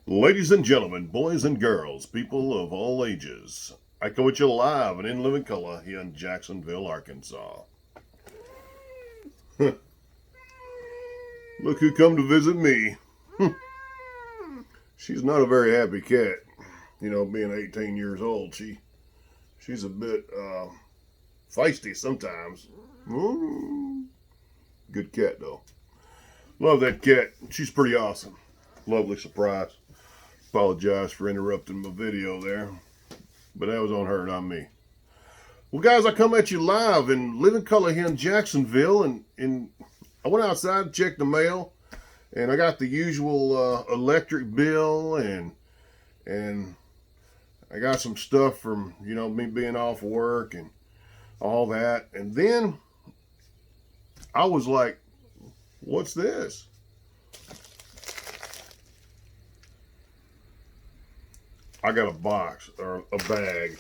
Ladies and gentlemen, boys and girls, people of all ages, I come at you live and in living color here in Jacksonville, Arkansas. Look who come to visit me. She's not a very happy cat. You know, being 18 years old, she's a bit feisty sometimes. Good cat though. Love that cat. She's pretty awesome. Lovely surprise. Apologize for interrupting my video there, but that was on her, not me. Well, guys, I come at you live in living color here in Jacksonville, and I went outside to check the mail, and I got the usual electric bill, and I got some stuff from, you know, me being off work and all that, and then I was like, what's this? I got a box or a bag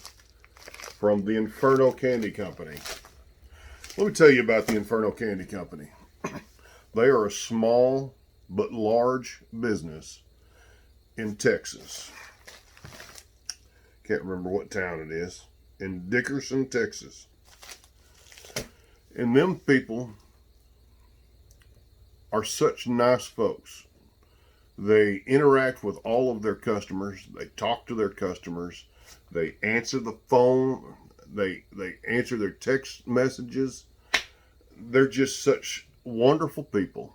from the Inferno Candy Company. Let me tell you about the Inferno Candy Company. They are a small but large business in Texas. Can't remember what town it is. In Dickerson, Texas. And them people are such nice folks. They interact with all of their customers. They talk to their customers. They answer the phone. They answer their text messages. They're just such wonderful people.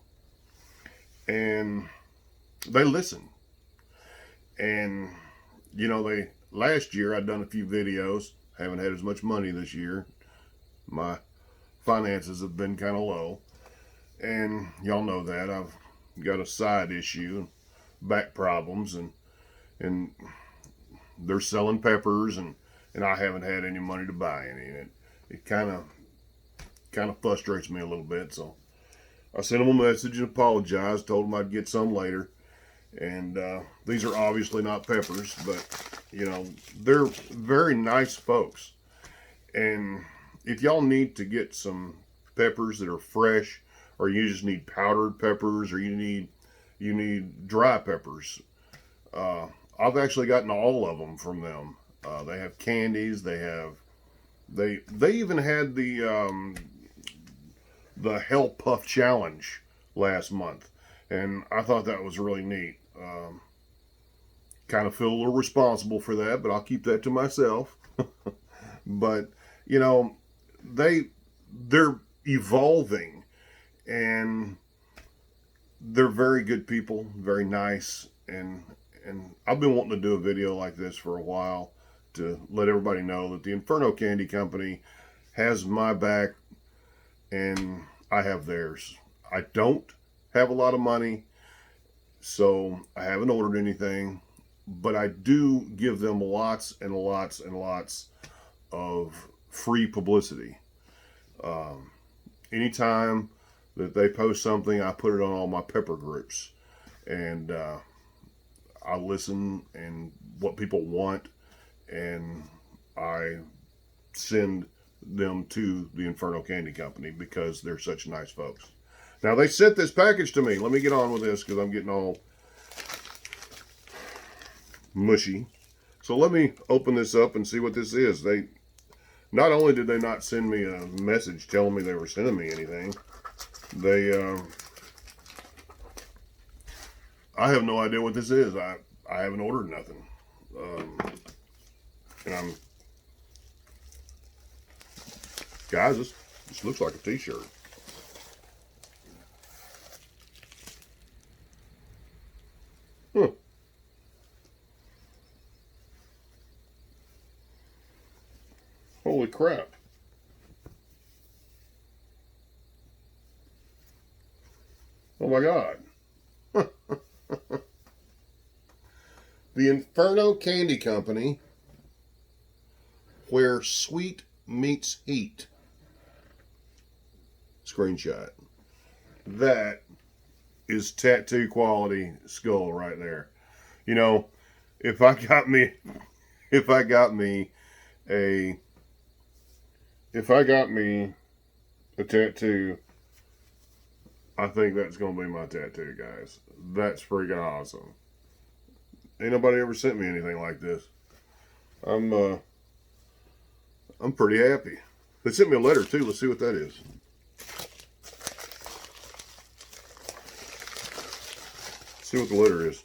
And they listen. And, you know, last year I'd done a few videos. Haven't had as much money this year. My finances have been kind of low. And y'all know that. I've got a side issue, back problems, and they're selling peppers, and I haven't had any money to buy any. And it kind of frustrates me a little bit. So I sent them a message and apologized, told them I'd get some later. And these are obviously not peppers, but you know, they're very nice folks. And if y'all need to get some peppers that are fresh, or you just need powdered peppers, or you need dry peppers, I've actually gotten all of them from them. They have candies. They even had the Hell Puff Challenge last month, and I thought that was really neat. Kind of feel a little responsible for that, but I'll keep that to myself. But you know, they're evolving. And they're very good people, very nice, and I've been wanting to do a video like this for a while to let everybody know that the Inferno Candy Company has my back and I have theirs. I don't have a lot of money, so I haven't ordered anything, but I do give them lots and lots and lots of free publicity. Anytime that they post something, I put it on all my pepper groups, and I listen and what people want, and I send them to the Inferno Candy Company because they're such nice folks. Now they sent this package to me. Let me get on with this because I'm getting all mushy. So let me open this up and see what this is. They not only did they not send me a message telling me they were sending me anything, I have no idea what this is. I haven't ordered nothing. And guys, this looks like a t-shirt. Huh. Holy crap. Oh my God. The Inferno Candy Company, where sweet meets heat. Screenshot. That is tattoo quality skull right there. You know, if I got me a tattoo, I think that's going to be my tattoo, guys. That's freaking awesome. Ain't nobody ever sent me anything like this. I'm pretty happy. They sent me a letter too. Let's see what that is. See what the letter is.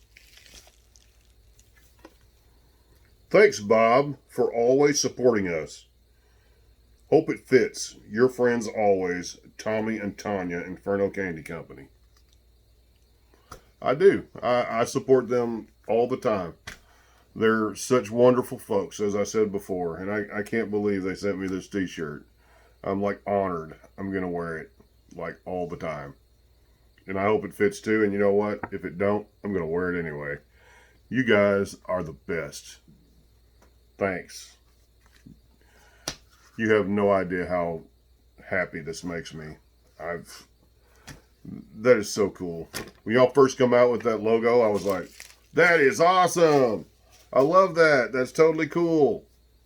Thanks, Bob, for always supporting us. Hope it fits. Your friends always, Tommy and Tanya, Inferno Candy Company. I do. I support them all the time. They're such wonderful folks, as I said before, and I can't believe they sent me this t-shirt. I'm like honored. I'm going to wear it like all the time. And I hope it fits too, and you know what? If it don't, I'm going to wear it anyway. You guys are the best. Thanks. You have no idea how happy this makes me. That is so cool. When y'all first come out with that logo, I was like, that is awesome. I love that. That's totally cool.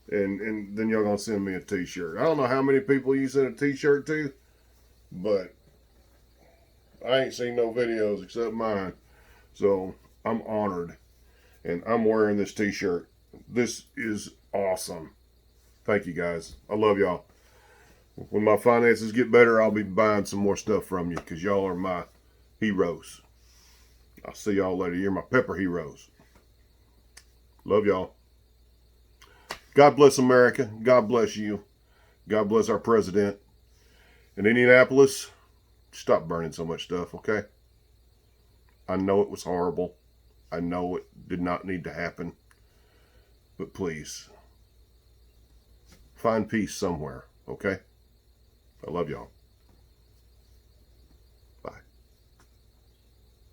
And then y'all gonna send me a t-shirt. I don't know how many people you sent a t-shirt to, but I ain't seen no videos except mine. So I'm honored. And I'm wearing this t-shirt. This is awesome. Thank you guys. I love y'all. When my finances get better, I'll be buying some more stuff from you because y'all are my heroes. I'll see y'all later. You're my pepper heroes. Love y'all. God bless America. God bless you. God bless our president. In Indianapolis, stop burning so much stuff, okay? I know it was horrible. I know it did not need to happen. But please, find peace somewhere, okay? I love y'all.